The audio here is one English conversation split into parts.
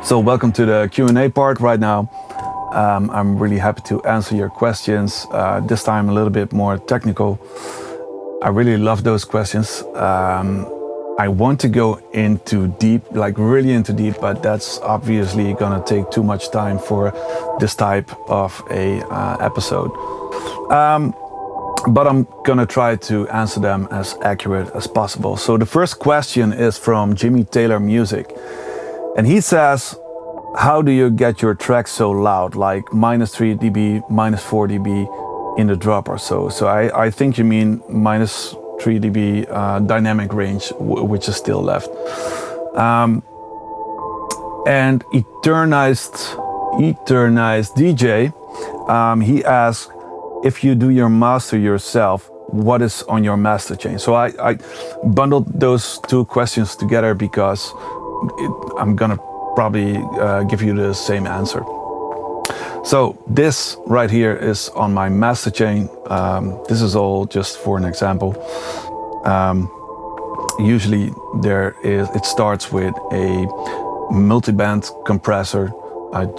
So welcome to the Q&A part right now. I'm really happy to answer your questions. This time a little bit more technical. I really love those questions. I want to go into deep, like really into deep, but that's obviously gonna take too much time for this type of a episode. But I'm gonna try to answer them as accurate as possible. So the first question is from Jimmy Taylor Music. And he says, how do you get your track so loud, like -3 dB, -4 dB in the dropper? So I think you mean -3 dB dynamic range, which is still left. And Eternized DJ, he asks, if you do your master yourself, what is on your master chain? So I bundled those two questions together because I'm gonna probably give you the same answer. So this right here is on my master chain. This is all just for an example. Usually it starts with a multiband compressor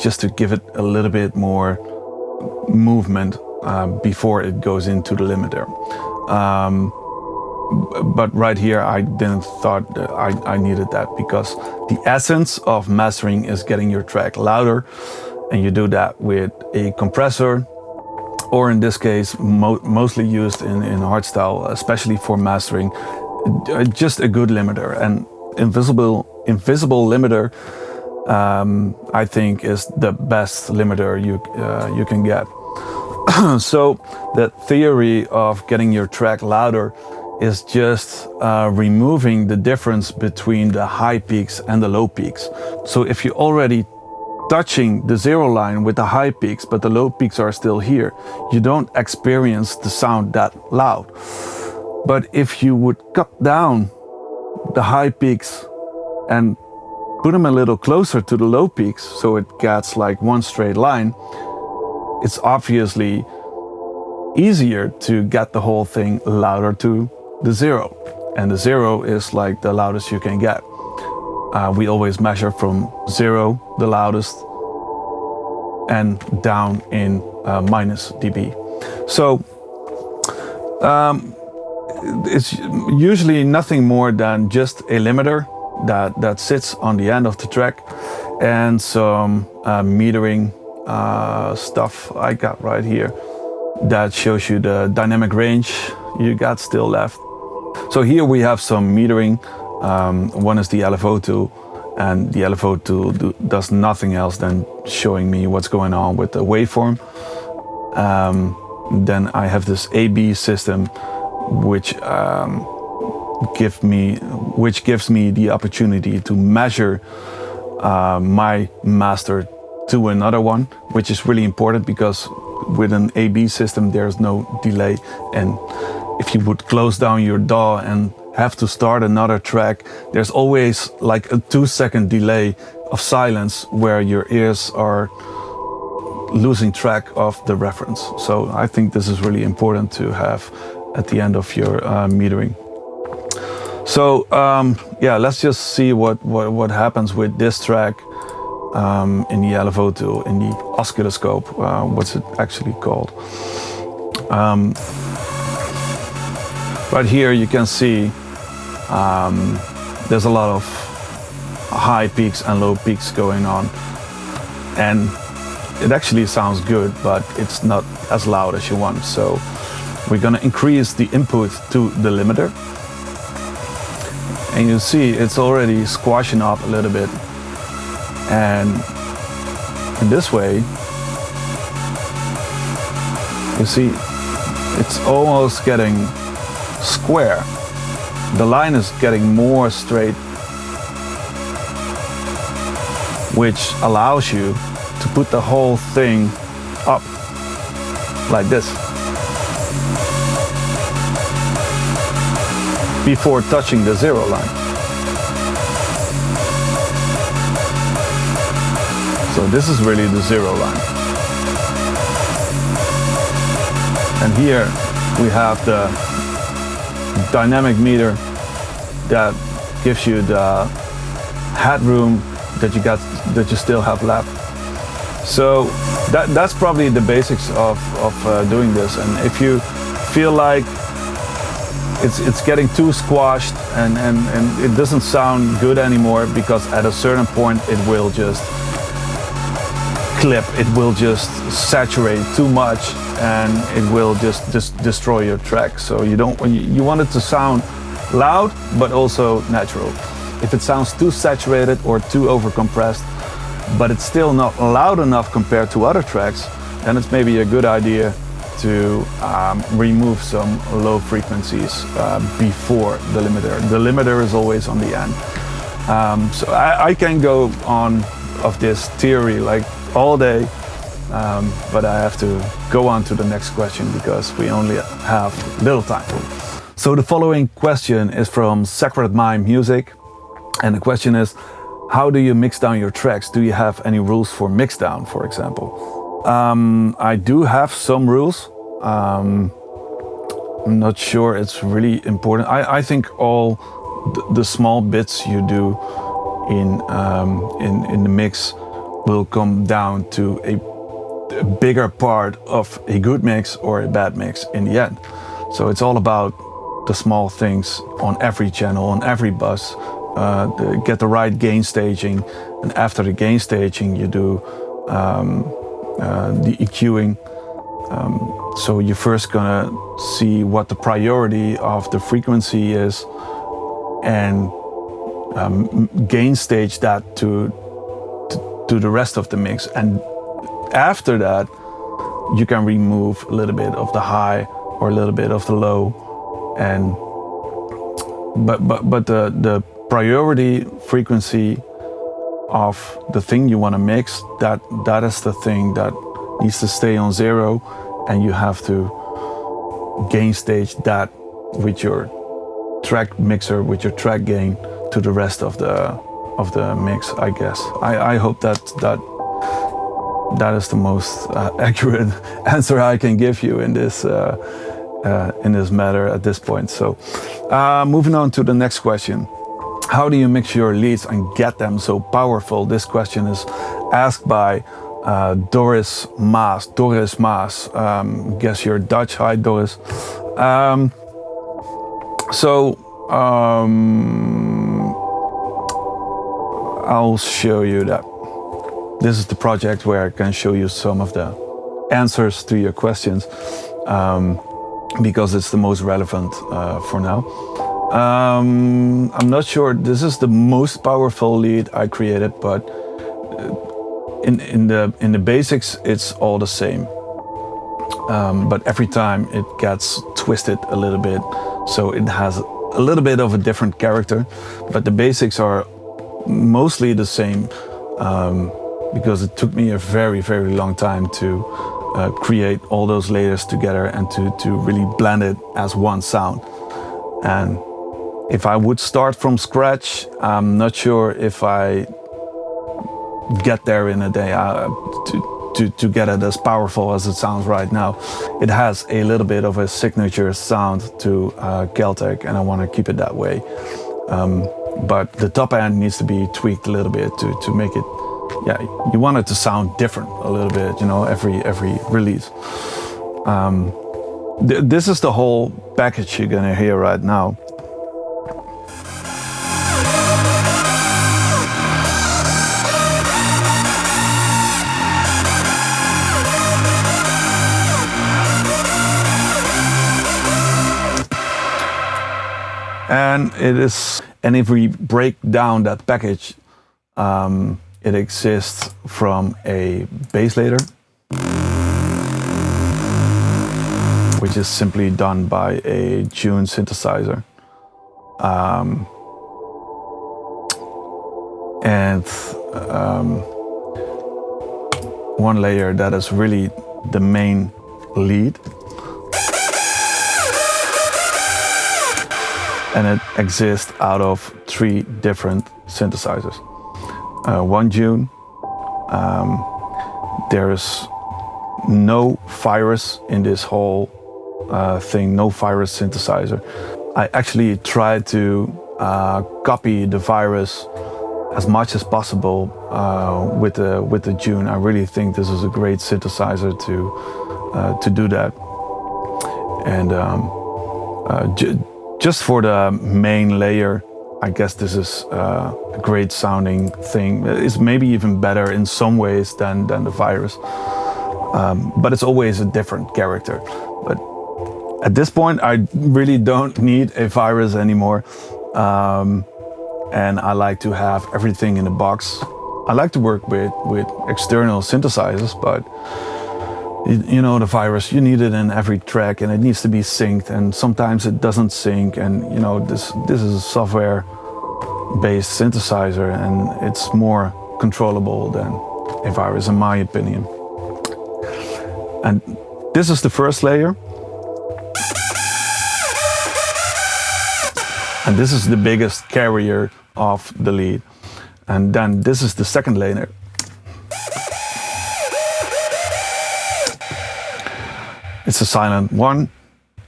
just to give it a little bit more movement before it goes into the limiter. But right here, I didn't thought that I needed that, because the essence of mastering is getting your track louder, and you do that with a compressor, or in this case, mostly used in hardstyle, especially for mastering, just a good limiter. And invisible limiter, I think, is the best limiter you can get. So the theory of getting your track louder is just removing the difference between the high peaks and the low peaks. So if you're already touching the zero line with the high peaks, but the low peaks are still here, you don't experience the sound that loud. But if you would cut down the high peaks and put them a little closer to the low peaks, so it gets like one straight line, it's obviously easier to get the whole thing louder to the zero. And the zero is like the loudest you can get. We always measure from 0, the loudest, and down in minus dB. So it's usually nothing more than just a limiter that sits on the end of the track, and some metering stuff I got right here that shows you the dynamic range you got still left. So here we have some metering. One is the LFO tool, and the LFO tool does nothing else than showing me what's going on with the waveform. Then I have this AB system, which gives me the opportunity to measure my master to another one, which is really important, because with an AB system there's no delay, and if you would close down your DAW and have to start another track, there's always like a 2-second delay of silence where your ears are losing track of the reference. So I think this is really important to have at the end of your metering. So yeah, let's just see what happens with this track in the LFO tool, in the oscilloscope. What's it actually called? Right here you can see there's a lot of high peaks and low peaks going on, and it actually sounds good, but it's not as loud as you want. So we're gonna increase the input to the limiter, and you see it's already squashing up a little bit, and in this way you see it's almost getting square. The line is getting more straight, which allows you to put the whole thing up like this before touching the zero line. So this is really the zero line. And here we have the dynamic meter that gives you the headroom that you still have left. So that's probably the basics of doing this. And if you feel like it's getting too squashed and it doesn't sound good anymore, because at a certain point it will just clip, it will just saturate too much, and it will just destroy your track. So you want it to sound loud but also natural. If it sounds too saturated or too overcompressed, but it's still not loud enough compared to other tracks, then it's maybe a good idea to remove some low frequencies before the limiter. The limiter is always on the end. So I can go on of this theory like all day, but I have to go on to the next question because we only have little time. So the following question is from Sacred Mind Music, and the question is, how do you mix down your tracks? Do you have any rules for mix down, for example? I do have some rules. I'm not sure it's really important. I think all the small bits you do in the mix will come down to a bigger part of a good mix or a bad mix in the end. So it's all about the small things on every channel, on every bus. Get the right gain staging, and after the gain staging you do the EQing. So you're first gonna see what the priority of the frequency is, and gain stage that to the rest of the mix. And after that you can remove a little bit of the high or a little bit of the low, and but the priority frequency of the thing you want to mix, that is the thing that needs to stay on 0, and you have to gain stage that with your track mixer, with your track gain, to the rest of the mix, I guess. I hope that is the most accurate answer I can give you in this matter at this point. So moving on to the next question. How do you mix your leads and get them so powerful? This question is asked by Doris Maas. Doris Maas, guess you're Dutch. Hi, Doris. I'll show you that. This is the project where I can show you some of the answers to your questions, because it's the most relevant for now. I'm not sure this is the most powerful lead I created, but in the basics it's all the same. But every time it gets twisted a little bit, so it has a little bit of a different character, but the basics are mostly the same, because it took me a very, very long time to create all those layers together and to really blend it as one sound. And if I would start from scratch, I'm not sure if I get there in a day to get it as powerful as it sounds right now. It has a little bit of a signature sound to KELTEK, and I want to keep it that way. But the top end needs to be tweaked a little bit to make it, yeah, you want it to sound different a little bit, you know, every release. This is the whole package you're gonna hear right now. And if we break down that package, it exists from a bass ladder, which is simply done by a tune synthesizer, and one layer that is really the main lead. And it exists out of 3 different synthesizers. One tune, there's no virus in this whole thing, no virus synthesizer. I actually tried to copy the virus as much as possible with the June. I really think this is a great synthesizer to do that. And just for the main layer, I guess this is a great sounding thing. It's maybe even better in some ways than the Virus. But it's always a different character. But at this point, I really don't need a Virus anymore. And I like to have everything in a box. I like to work with external synthesizers, but you know, the Virus, you need it in every track and it needs to be synced, and sometimes it doesn't sync, and you know, this is a software-based synthesizer and it's more controllable than a Virus in my opinion. And this is the first layer. And this is the biggest carrier of the lead. And then this is the second layer. It's a silent one.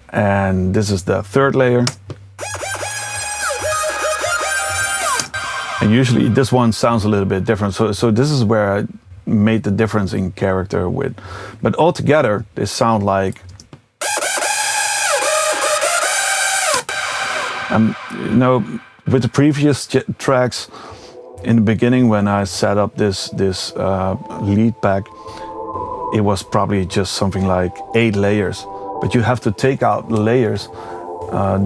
And this is the third layer. And usually this one sounds a little bit different. So this is where I made the difference in character with. But altogether, they sound like, you know, with the previous tracks, in the beginning when I set up this lead pack, it was probably just something like 8 layers. But you have to take out the layers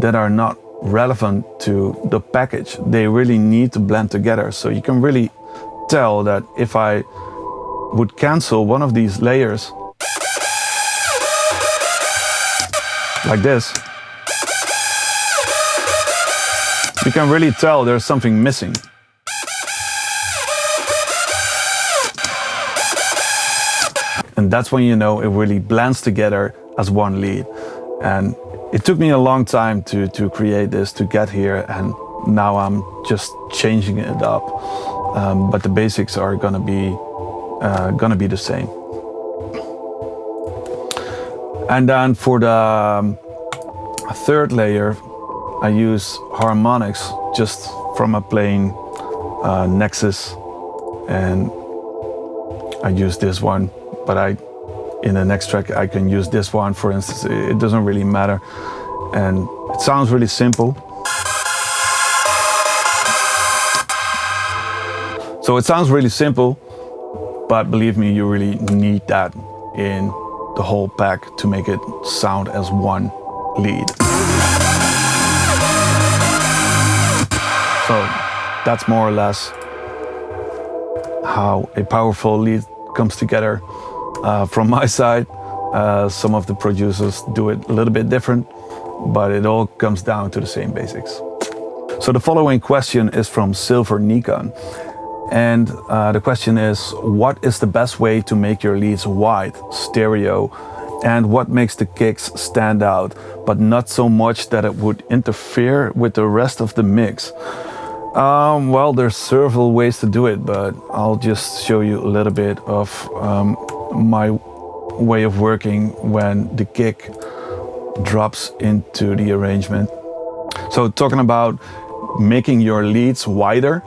that are not relevant to the package. They really need to blend together. So you can really tell that if I would cancel one of these layers, like this, you can really tell there's something missing. And that's when you know it really blends together as one lead. And it took me a long time to create this, to get here, and now I'm just changing it up. But the basics are gonna be the same. And then for the third layer, I use harmonics just from a plain Nexus, and I use this one, but in the next track I can use this one, for instance. It doesn't really matter, and it sounds really simple. So it sounds really simple, but believe me, you really need that in the whole pack to make it sound as one lead. So that's more or less how a powerful lead comes together from my side. Some of the producers do it a little bit different, but it all comes down to the same basics. So the following question is from Silver Nikon. And the question is, what is the best way to make your leads wide, stereo, and what makes the kicks stand out, but not so much that it would interfere with the rest of the mix? Well, there's several ways to do it, but I'll just show you a little bit of my way of working when the kick drops into the arrangement. So talking about making your leads wider,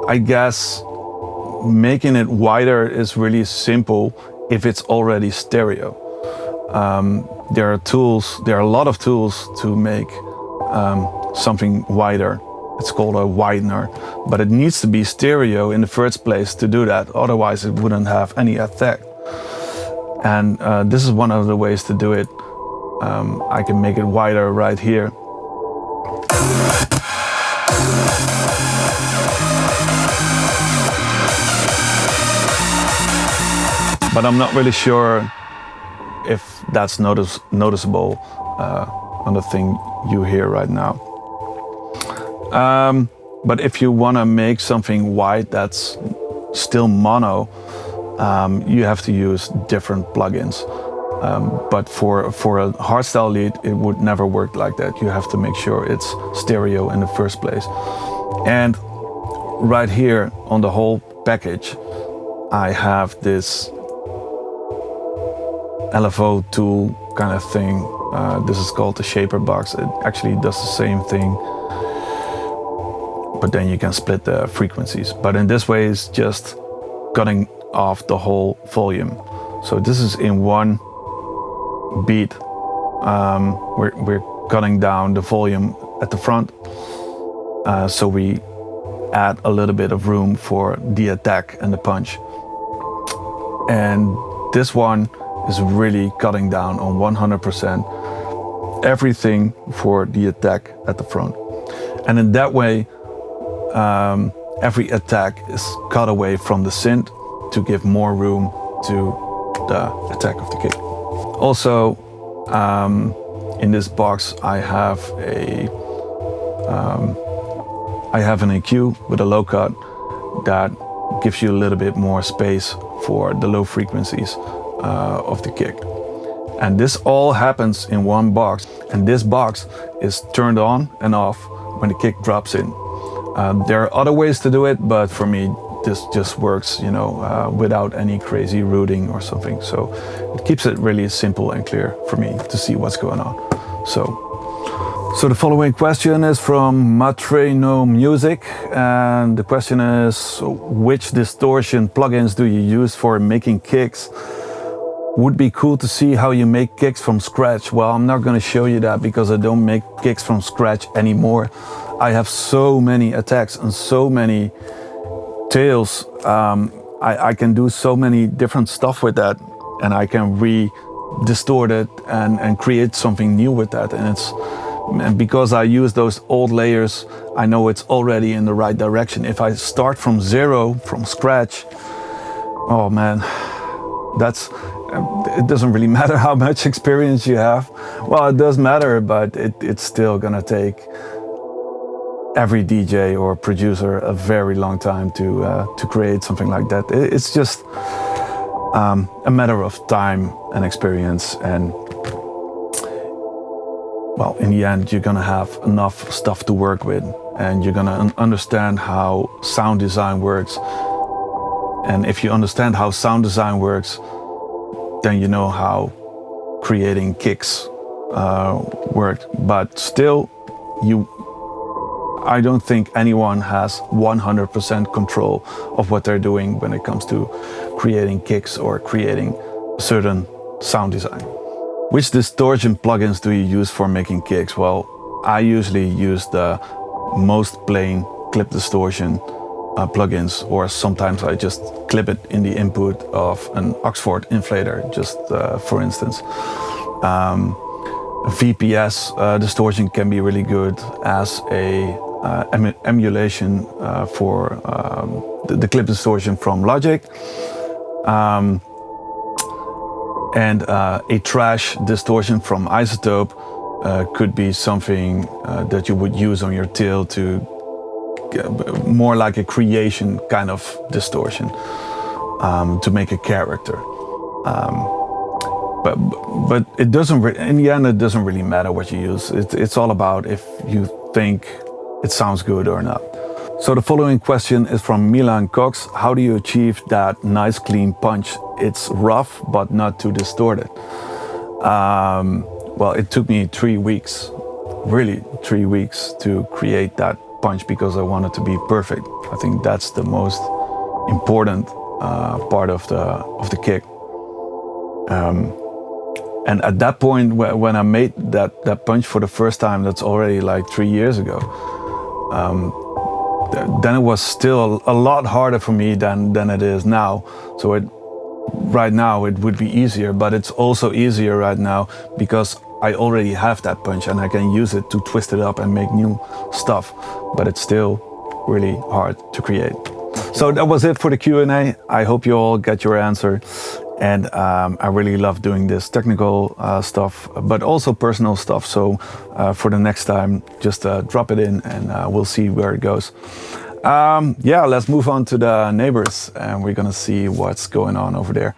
I guess making it wider is really simple if it's already stereo. There are a lot of tools to make something wider. It's called a widener, but it needs to be stereo in the first place to do that. Otherwise, it wouldn't have any effect. And this is one of the ways to do it. I can make it wider right here. But I'm not really sure if that's noticeable on the thing you hear right now. But if you want to make something wide that's still mono, you have to use different plugins. But for a hardstyle lead, it would never work like that. You have to make sure it's stereo in the first place. And right here on the whole package, I have this LFO tool kind of thing. This is called the shaper box. It actually does the same thing but then you can split the frequencies. But in this way, it's just cutting off the whole volume. So this is in one beat. We're cutting down the volume at the front, so we add a little bit of room for the attack and the punch. And this one is really cutting down on 100% everything for the attack at the front. And in that way, every attack is cut away from the synth to give more room to the attack of the kick. Also, in this box, I have an EQ with a low cut that gives you a little bit more space for the low frequencies of the kick. And this all happens in one box. And this box is turned on and off when the kick drops in. There are other ways to do it, but for me, this just works, you know, without any crazy routing or something. So it keeps it really simple and clear for me to see what's going on. So the following question is from Matreno Music, and the question is, which distortion plugins do you use for making kicks? Would be cool to see how you make kicks from scratch. Well, I'm not going to show you that because I don't make kicks from scratch anymore. I have so many attacks and so many tails. I can do so many different stuff with that, and I can distort it and create something new with that. And because I use those old layers, I know it's already in the right direction. If I start from zero, from scratch, oh man, it doesn't really matter how much experience you have. Well, it does matter, but it's still gonna take every DJ or producer a very long time to create something like that. It's just a matter of time and experience, and well, in the end, you're gonna have enough stuff to work with, and you're gonna understand how sound design works. And if you understand how sound design works, then you know how creating kicks work. But still, I don't think anyone has 100% control of what they're doing when it comes to creating kicks or creating certain sound design. Which distortion plugins do you use for making kicks? Well, I usually use the most plain clip distortion plugins, or sometimes I just clip it in the input of an Oxford inflator, just for instance. VPS distortion can be really good as a emulation for the clip distortion from Logic. And a trash distortion from Isotope could be something that you would use on your tail to more like a creation kind of distortion to make a character. But it doesn't. In the end, it doesn't really matter what you use. It's all about if you think it sounds good or not. So the following question is from Milan Cox. How do you achieve that nice clean punch? It's rough, but not too distorted. Well, it took me 3 weeks, really 3 weeks to create that punch because I wanted to be perfect. I think that's the most important part of the kick. And at that point, when I made that punch for the first time, that's already like 3 years ago. Then it was still a lot harder for me than it is now. So right now it would be easier, but it's also easier right now because I already have that punch and I can use it to twist it up and make new stuff. But it's still really hard to create. So that was it for the Q&A. I hope you all get your answer. And I really love doing this technical stuff, but also personal stuff. So for the next time, just drop it in and we'll see where it goes. Yeah, let's move on to the neighbors and we're gonna see what's going on over there.